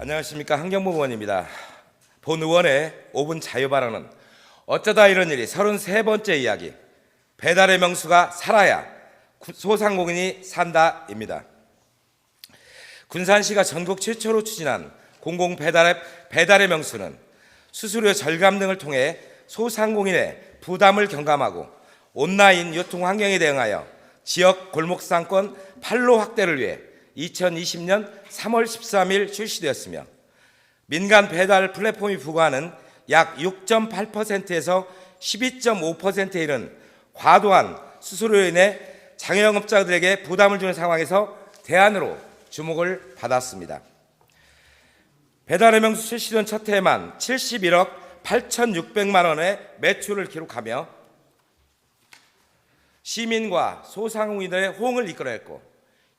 안녕하십니까, 한경보 의원입니다. 본 의원의 5분 자유발언은 어쩌다 이런 일이 33번째 이야기, 배달의 명수가 살아야 소상공인이 산다입니다. 군산시가 전국 최초로 추진한 공공배달의 명수는 수수료 절감 등을 통해 소상공인의 부담을 경감하고 온라인 유통 환경에 대응하여 지역 골목상권 판로 확대를 위해 2020년 3월 13일 출시되었으며, 민간 배달 플랫폼이 부과하는 약 6.8%에서 12.5%에 이른 과도한 수수료로 인해 자영업자들에게 부담을 주는 상황에서 대안으로 주목을 받았습니다. 배달의 명수 출시된 첫 해에만 71억 8,600만 원의 매출을 기록하며 시민과 소상공인들의 호응을 이끌어냈고,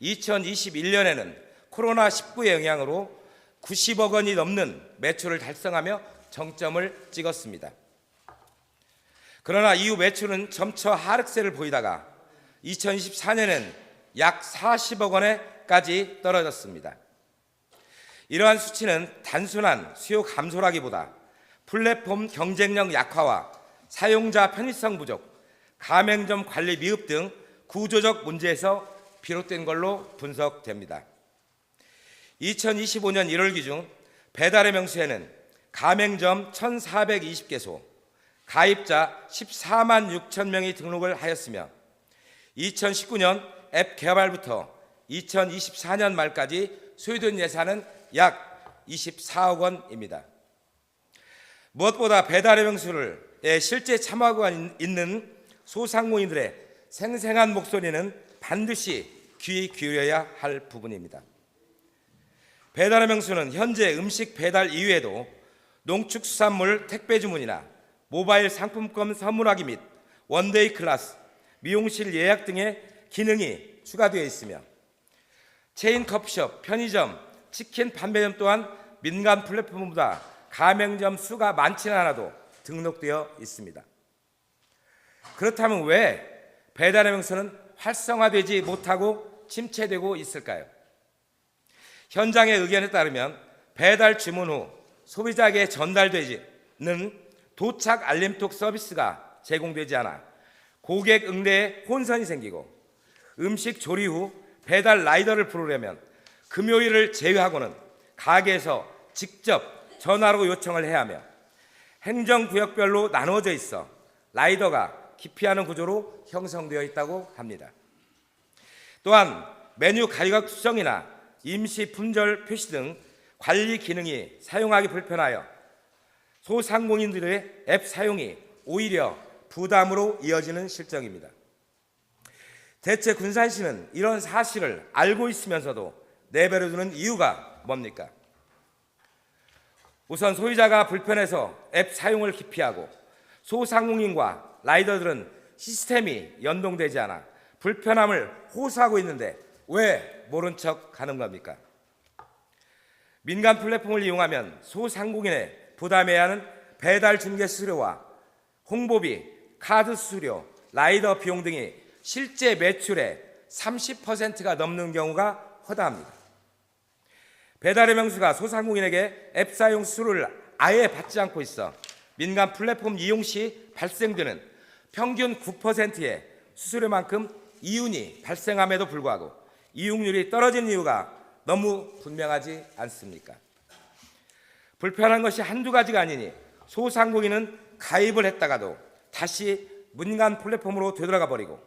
2021년에는 코로나19의 영향으로 90억 원이 넘는 매출을 달성하며 정점을 찍었습니다. 그러나 이후 매출은 점차 하락세를 보이다가 2024년엔 약 40억 원에까지 떨어졌습니다. 이러한 수치는 단순한 수요 감소라기보다 플랫폼 경쟁력 약화와 사용자 편의성 부족, 가맹점 관리 미흡 등 구조적 문제에서 비롯된 걸로 분석됩니다. 2025년 1월 기준 배달의 명수에는 가맹점 1,420개소, 가입자 14만 6천 명이 등록을 하였으며, 2019년 앱 개발부터 2024년 말까지 소요된 예산은 약 24억 원입니다. 무엇보다 배달의 명수에 실제 참여하고 있는 소상공인들의 생생한 목소리는 반드시 귀 기울여야 할 부분입니다. 배달의 명수는 현재 음식 배달 이외에도 농축수산물 택배 주문이나 모바일 상품권 선물하기 및 원데이 클래스, 미용실 예약 등의 기능이 추가되어 있으며, 체인 커피숍, 편의점, 치킨 판매점 또한 민간 플랫폼보다 가맹점 수가 많지는 않아도 등록되어 있습니다. 그렇다면 왜 배달의 명수는 활성화되지 못하고 침체되고 있을까요? 현장의 의견에 따르면 배달 주문 후 소비자에게 전달되지는 도착 알림톡 서비스가 제공되지 않아 고객 응대에 혼선이 생기고, 음식 조리 후 배달 라이더를 부르려면 금요일을 제외하고는 가게에서 직접 전화로 요청을 해야 하며, 행정구역별로 나누어져 있어 라이더가 기피하는 구조로 형성되어 있다고 합니다. 또한 메뉴 가격 수정이나 임시 품절 표시 등 관리 기능이 사용하기 불편하여 소상공인들의 앱 사용이 오히려 부담으로 이어지는 실정입니다. 대체 군산시는 이런 사실을 알고 있으면서도 내버려두는 이유가 뭡니까? 우선 소비자가 불편해서 앱 사용을 기피하고, 소상공인과 라이더들은 시스템이 연동되지 않아 불편함을 호소하고 있는데 왜 모른 척 하는 겁니까? 민간 플랫폼을 이용하면 소상공인에 부담해야 하는 배달 중개 수수료와 홍보비, 카드 수수료, 라이더 비용 등이 실제 매출의 30%가 넘는 경우가 허다합니다. 배달의 명수가 소상공인에게 앱 사용 수수료를 아예 받지 않고 있어 민간 플랫폼 이용 시 발생되는 평균 9%의 수수료만큼 이윤이 발생함에도 불구하고 이용률이 떨어진 이유가 너무 분명하지 않습니까? 불편한 것이 한두 가지가 아니니 소상공인은 가입을 했다가도 다시 민간 플랫폼으로 되돌아가 버리고,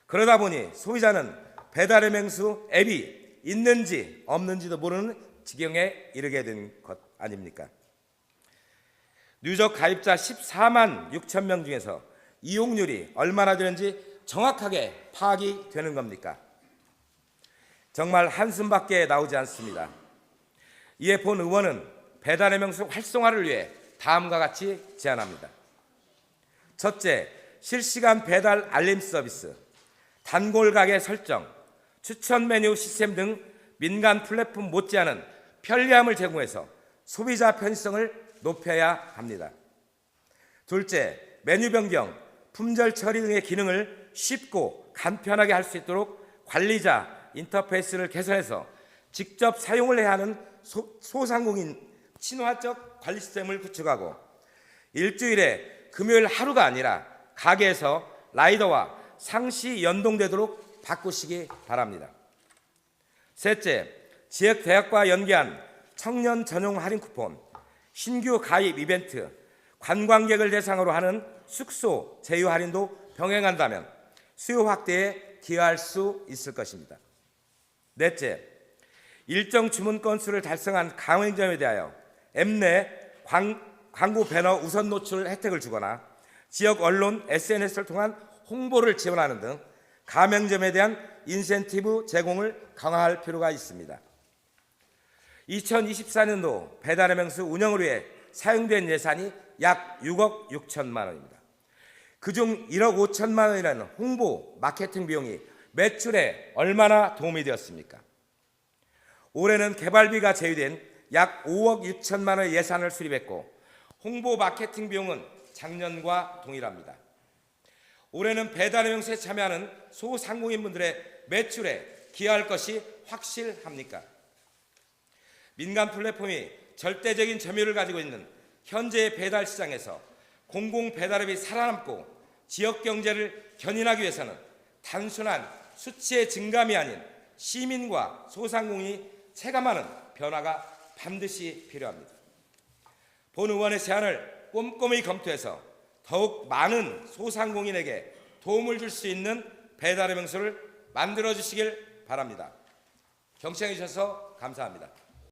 그러다 보니 소비자는 배달의 명수 앱이 있는지 없는지도 모르는 지경에 이르게 된 것 아닙니까? 누적 가입자 14만 6천 명 중에서 이용률이 얼마나 되는지 정확하게 파악이 되는 겁니까? 정말 한숨밖에 나오지 않습니다. 이에 본 의원은 배달의 명수 활성화를 위해 다음과 같이 제안합니다. 첫째, 실시간 배달 알림 서비스, 단골 가게 설정, 추천 메뉴 시스템 등 민간 플랫폼 못지않은 편리함을 제공해서 소비자 편의성을 높여야 합니다. 둘째, 메뉴 변경, 품절 처리 등의 기능을 쉽고 간편하게 할 수 있도록 관리자 인터페이스를 개선해서 직접 사용을 해야 하는 소상공인 친화적 관리 시스템을 구축하고 일주일에 금요일 하루가 아니라 가게에서 라이더와 상시 연동되도록 바꾸시기 바랍니다. 셋째, 지역 대학과 연계한 청년 전용 할인 쿠폰, 신규 가입 이벤트, 관광객을 대상으로 하는 숙소 제휴 할인도 병행한다면 수요 확대에 기여할 수 있을 것입니다. 넷째, 일정 주문 건수를 달성한 가맹점에 대하여 앱 내 광고 배너 우선 노출 혜택을 주거나 지역 언론, SNS를 통한 홍보를 지원하는 등 가맹점에 대한 인센티브 제공을 강화할 필요가 있습니다. 2024년도 배달의 명수 운영을 위해 사용된 예산이 약 6억 6천만 원입니다. 그중 1억 5천만 원이라는 홍보, 마케팅 비용이 매출에 얼마나 도움이 되었습니까? 올해는 개발비가 제외된 약 5억 6천만 원의 예산을 수립했고 홍보 마케팅 비용은 작년과 동일합니다. 올해는 배달의 명수에 참여하는 소상공인분들의 매출에 기여할 것이 확실합니까? 민간 플랫폼이 절대적인 점유율을 가지고 있는 현재의 배달 시장에서 공공 배달앱이 살아남고 지역 경제를 견인하기 위해서는 단순한 수치의 증감이 아닌 시민과 소상공인이 체감하는 변화가 반드시 필요합니다. 본 의원의 제안을 꼼꼼히 검토해서 더욱 많은 소상공인에게 도움을 줄 수 있는 배달의 명수를 만들어 주시길 바랍니다. 경청해 주셔서 감사합니다.